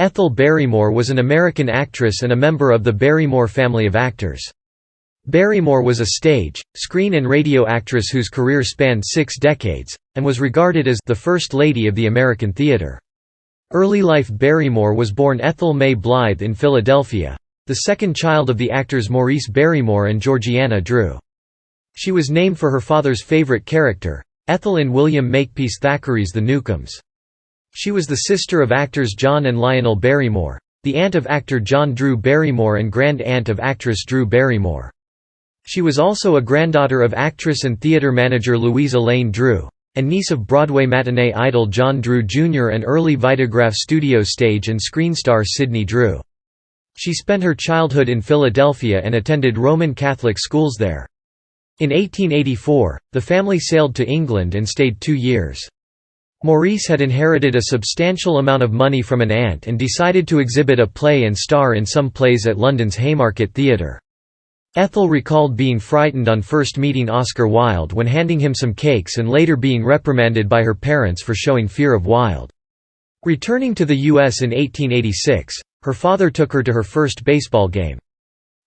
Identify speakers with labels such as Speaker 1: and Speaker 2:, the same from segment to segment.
Speaker 1: Ethel Barrymore was an American actress and a member of the Barrymore family of actors. Barrymore was a stage, screen and radio actress whose career spanned 6 decades, and was regarded as the First Lady of the American theater. Early life Barrymore was born Ethel Mae Blythe in Philadelphia, the second child of the actors Maurice Barrymore and Georgiana Drew. She was named for her father's favorite character, Ethel in William Makepeace Thackeray's The Newcomes. She was the sister of actors John and Lionel Barrymore, the aunt of actor John Drew Barrymore and grand-aunt of actress Drew Barrymore. She was also a granddaughter of actress and theater manager Louisa Lane Drew, and niece of Broadway matinee idol John Drew Jr. and early Vitagraph Studios stage and screen star Sidney Drew. She spent her childhood in Philadelphia and attended Roman Catholic schools there. In 1884, the family sailed to England and stayed 2 years. Maurice had inherited a substantial amount of money from an aunt and decided to exhibit a play and star in some plays at London's Haymarket Theatre. Ethel recalled being frightened on first meeting Oscar Wilde when handing him some cakes and later being reprimanded by her parents for showing fear of Wilde. Returning to the U.S. in 1886, her father took her to her first baseball game.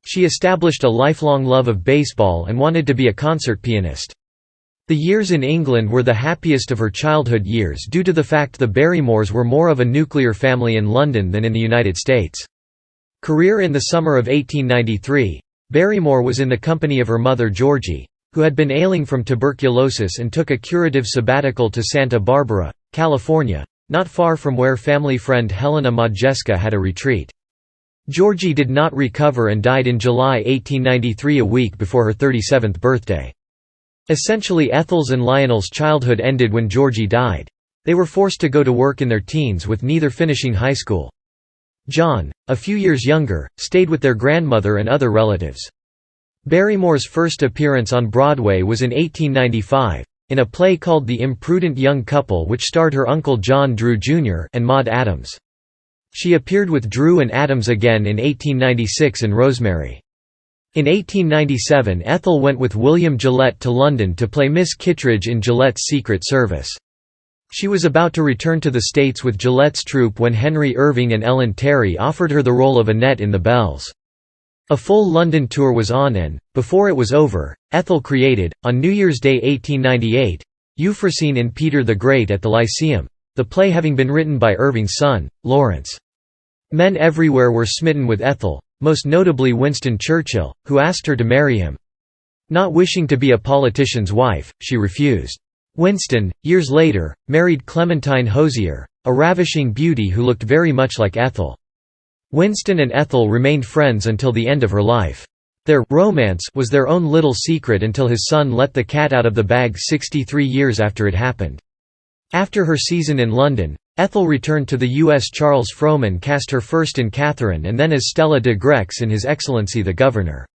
Speaker 1: She established a lifelong love of baseball and wanted to be a concert pianist. The years in England were the happiest of her childhood years due to the fact the Barrymores were more of a nuclear family in London than in the United States. Career in the summer of 1893, Barrymore was in the company of her mother Georgie, who had been ailing from tuberculosis and took a curative sabbatical to Santa Barbara, California, not far from where family friend Helena Modjeska had a retreat. Georgie did not recover and died in July 1893, a week before her 37th birthday. Essentially Ethel's and Lionel's childhood ended when Georgie died. They were forced to go to work in their teens with neither finishing high school. John, a few years younger, stayed with their grandmother and other relatives. Barrymore's first appearance on Broadway was in 1895, in a play called The Imprudent Young Couple which starred her uncle John Drew Jr. and Maude Adams. She appeared with Drew and Adams again in 1896 in Rosemary. In 1897 Ethel went with William Gillette to London to play Miss Kittredge in Gillette's Secret Service. She was about to return to the States with Gillette's troupe when Henry Irving and Ellen Terry offered her the role of Annette in The Bells. A full London tour was on and, before it was over, Ethel created, on New Year's Day 1898, Euphrosyne in Peter the Great at the Lyceum, the play having been written by Irving's son, Lawrence. Men everywhere were smitten with Ethel, most notably Winston Churchill, who asked her to marry him. Not wishing to be a politician's wife, she refused. Winston, years later, married Clementine Hosier, a ravishing beauty who looked very much like Ethel. Winston and Ethel remained friends until the end of her life. Their romance was their own little secret until his son let the cat out of the bag 63 years after it happened. After her season in London, Ethel returned to the U.S. Charles Frohman cast her first in Catherine and then as Stella de Grex in His Excellency the Governor.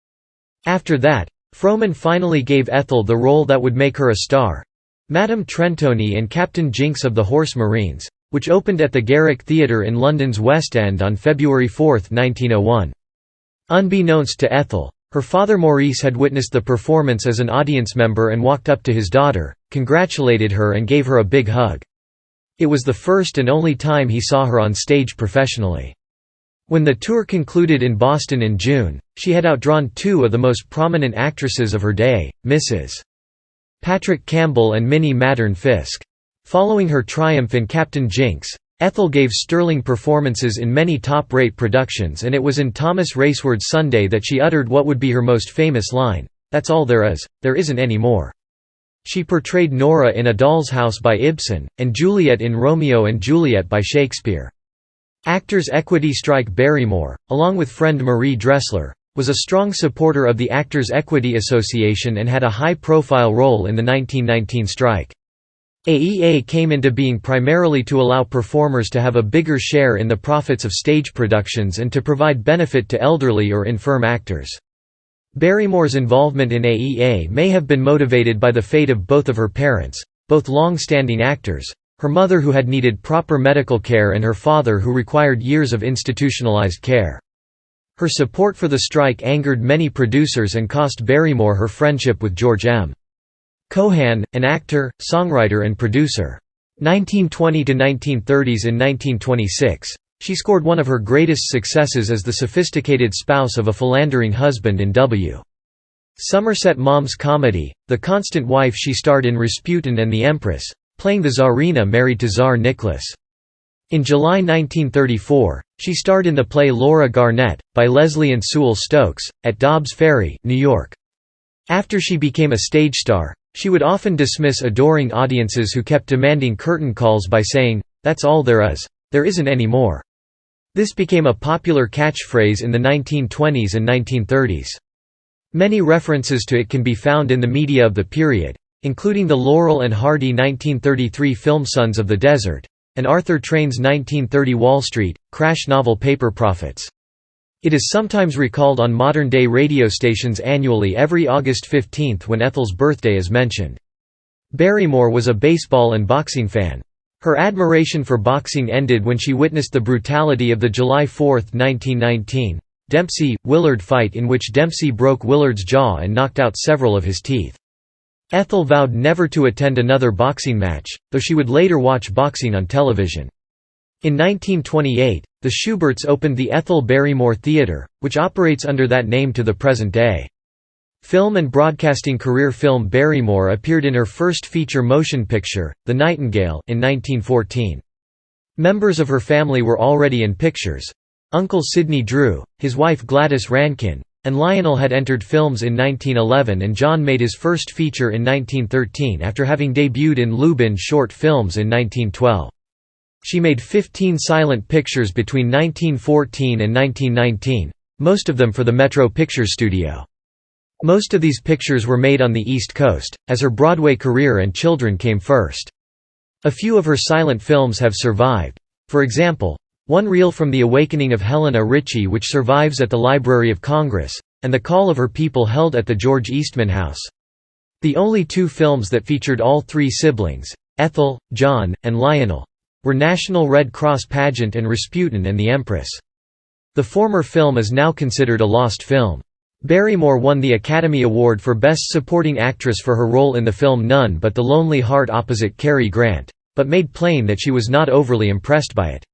Speaker 1: After that, Frohman finally gave Ethel the role that would make her a star, Madame Trentoni and Captain Jinks of the Horse Marines, which opened at the Garrick Theatre in London's West End on February 4, 1901. Unbeknownst to Ethel, her father Maurice had witnessed the performance as an audience member and walked up to his daughter, congratulated her and gave her a big hug. It was the first and only time he saw her on stage professionally. When the tour concluded in Boston in June, she had outdrawn 2 of the most prominent actresses of her day, Mrs. Patrick Campbell and Minnie Maddern Fiske. Following her triumph in Captain Jinks, Ethel gave sterling performances in many top-rate productions, and it was in Thomas Raceward's Sunday that she uttered what would be her most famous line, "That's all there is, there isn't any more." She portrayed Nora in A Doll's House by Ibsen, and Juliet in Romeo and Juliet by Shakespeare. Actors' Equity strike Barrymore, along with friend Marie Dressler, was a strong supporter of the Actors' Equity Association and had a high-profile role in the 1919 strike. AEA came into being primarily to allow performers to have a bigger share in the profits of stage productions and to provide benefit to elderly or infirm actors. Barrymore's involvement in AEA may have been motivated by the fate of both of her parents, both long-standing actors, her mother who had needed proper medical care and her father who required years of institutionalized care. Her support for the strike angered many producers and cost Barrymore her friendship with George M. Cohan, an actor, songwriter and producer. 1920 to 1930s. In 1926, She scored one of her greatest successes as the sophisticated spouse of a philandering husband in W. Somerset Maugham's comedy, The Constant Wife. She starred in Rasputin and the Empress, playing the Tsarina married to Tsar Nicholas. In July 1934, she starred in the play Laura Garnett, by Leslie and Sewell Stokes, at Dobbs Ferry, New York. After she became a stage star, she would often dismiss adoring audiences who kept demanding curtain calls by saying, "That's all there is. There isn't any more." This became a popular catchphrase in the 1920s and 1930s. Many references to it can be found in the media of the period, including the Laurel and Hardy 1933 film Sons of the Desert, and Arthur Train's 1930 Wall Street, crash novel Paper Profits. It is sometimes recalled on modern-day radio stations annually every August 15 when Ethel's birthday is mentioned. Barrymore was a baseball and boxing fan. Her admiration for boxing ended when she witnessed the brutality of the July 4, 1919, Dempsey-Willard fight in which Dempsey broke Willard's jaw and knocked out several of his teeth. Ethel vowed never to attend another boxing match, though she would later watch boxing on television. In 1928, the Shuberts opened the Ethel Barrymore Theatre, which operates under that name to the present day. Film and broadcasting career. Film. Barrymore appeared in her first feature motion picture, The Nightingale, in 1914. Members of her family were already in pictures. Uncle Sidney Drew, his wife Gladys Rankin, and Lionel had entered films in 1911, and John made his first feature in 1913 after having debuted in Lubin short films in 1912. She made 15 silent pictures between 1914 and 1919, most of them for the Metro Pictures Studio. Most of these pictures were made on the East Coast, as her Broadway career and children came first. A few of her silent films have survived. For example, one reel from The Awakening of Helena Richie, which survives at the Library of Congress, and The Call of Her People, held at the George Eastman House. The only two films that featured all three siblings, Ethel, John, and Lionel, were National Red Cross Pageant and Rasputin and the Empress. The former film is now considered a lost film. Barrymore won the Academy Award for Best Supporting Actress for her role in the film None But the Lonely Heart opposite Cary Grant, but made plain that she was not overly impressed by it.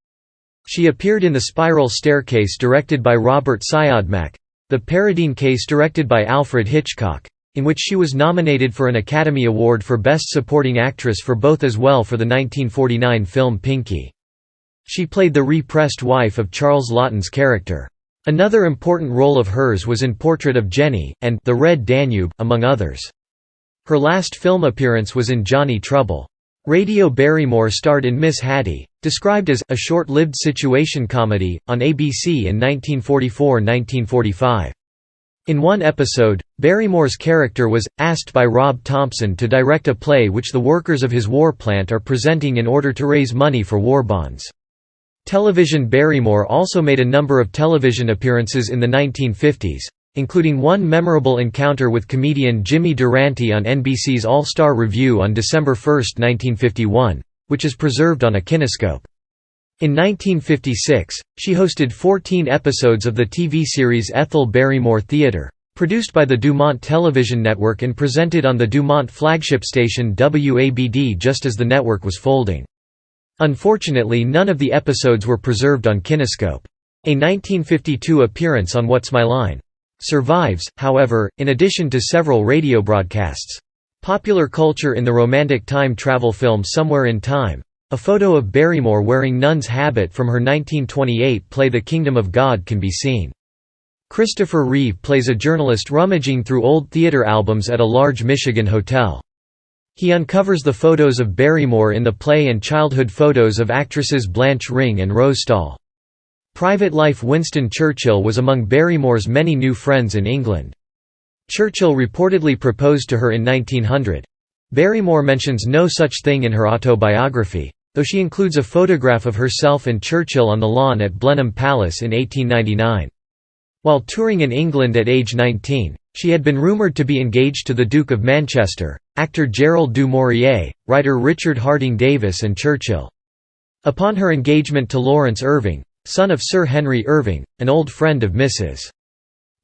Speaker 1: She appeared in The Spiral Staircase directed by Robert Siodmak, The Paradine Case directed by Alfred Hitchcock, in which she was nominated for an Academy Award for Best Supporting Actress for both, as well for the 1949 film Pinky. She played the repressed wife of Charles Laughton's character. Another important role of hers was in Portrait of Jenny, and The Red Danube, among others. Her last film appearance was in Johnny Trouble. Radio Barrymore starred in Miss Hattie, described as a short-lived situation comedy, on ABC in 1944–1945. In one episode, Barrymore's character was asked by Rob Thompson to direct a play which the workers of his war plant are presenting in order to raise money for war bonds. Television. Barrymore also made a number of television appearances in the 1950s, including one memorable encounter with comedian Jimmy Durante on NBC's All-Star Review on December 1, 1951, which is preserved on a kinescope. In 1956, she hosted 14 episodes of the TV series Ethel Barrymore Theatre, produced by the Dumont Television Network and presented on the Dumont flagship station WABD just as the network was folding. Unfortunately, none of the episodes were preserved on kinescope. A 1952 appearance on What's My Line? Survives, however, in addition to several radio broadcasts. Popular culture. In the romantic time travel film Somewhere in Time, a photo of Barrymore wearing nun's habit from her 1928 play The Kingdom of God can be seen. Christopher Reeve plays a journalist rummaging through old theater albums at a large Michigan hotel. He uncovers the photos of Barrymore in the play and childhood photos of actresses Blanche Ring and Rose Stahl. Private life. Winston Churchill was among Barrymore's many new friends in England. Churchill reportedly proposed to her in 1900. Barrymore mentions no such thing in her autobiography, though she includes a photograph of herself and Churchill on the lawn at Blenheim Palace in 1899. While touring in England at age 19, she had been rumoured to be engaged to the Duke of Manchester, actor Gerald du Maurier, writer Richard Harding Davis and Churchill. Upon her engagement to Lawrence Irving, son of Sir Henry Irving, an old friend of Mrs.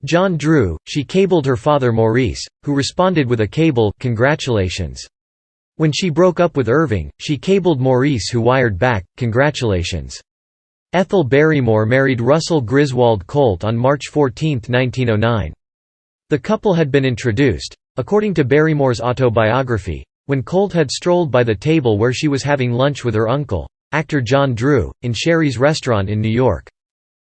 Speaker 1: John Drew, she cabled her father Maurice, who responded with a cable, "Congratulations." When she broke up with Irving, she cabled Maurice, who wired back, "Congratulations." Ethel Barrymore married Russell Griswold Colt on March 14, 1909. The couple had been introduced, according to Barrymore's autobiography, when Colt had strolled by the table where she was having lunch with her uncle, actor John Drew, in Sherry's restaurant in New York.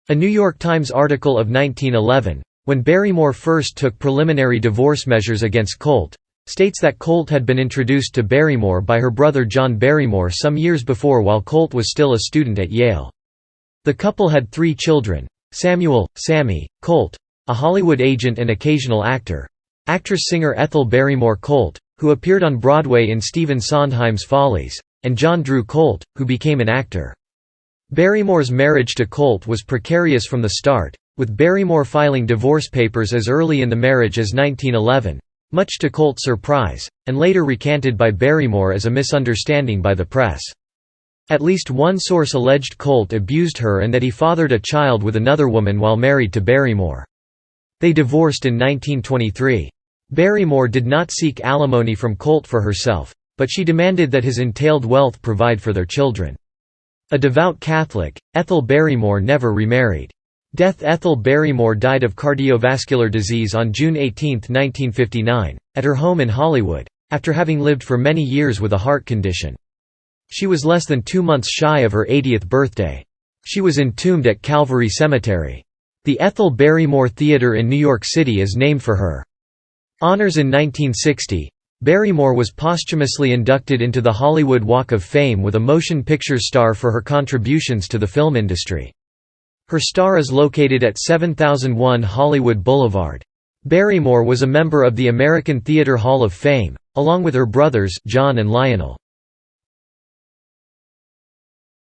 Speaker 1: A New York Times article of 1911, when Barrymore first took preliminary divorce measures against Colt, states that Colt had been introduced to Barrymore by her brother John Barrymore some years before while Colt was still a student at Yale. The couple had 3 children: Samuel, Sammy, Colt, a Hollywood agent and occasional actor; actress-singer Ethel Barrymore Colt, who appeared on Broadway in Stephen Sondheim's Follies; and John Drew Colt, who became an actor. Barrymore's marriage to Colt was precarious from the start, with Barrymore filing divorce papers as early in the marriage as 1911, much to Colt's surprise, and later recanted by Barrymore as a misunderstanding by the press. At least one source alleged Colt abused her and that he fathered a child with another woman while married to Barrymore. They divorced in 1923. Barrymore did not seek alimony from Colt for herself, but she demanded that his entailed wealth provide for their children. A devout Catholic, Ethel Barrymore never remarried. Ethel Barrymore died of cardiovascular disease on June 18, 1959, at her home in Hollywood, after having lived for many years with a heart condition. She was less than 2 months shy of her 80th birthday. She was entombed at Calvary Cemetery. The Ethel Barrymore Theatre in New York City is named for her. Honors in 1960, Barrymore was posthumously inducted into the Hollywood Walk of Fame with a motion picture star for her contributions to the film industry. Her star is located at 7001 Hollywood Boulevard. Barrymore was a member of the American Theatre Hall of Fame, along with her brothers John and Lionel.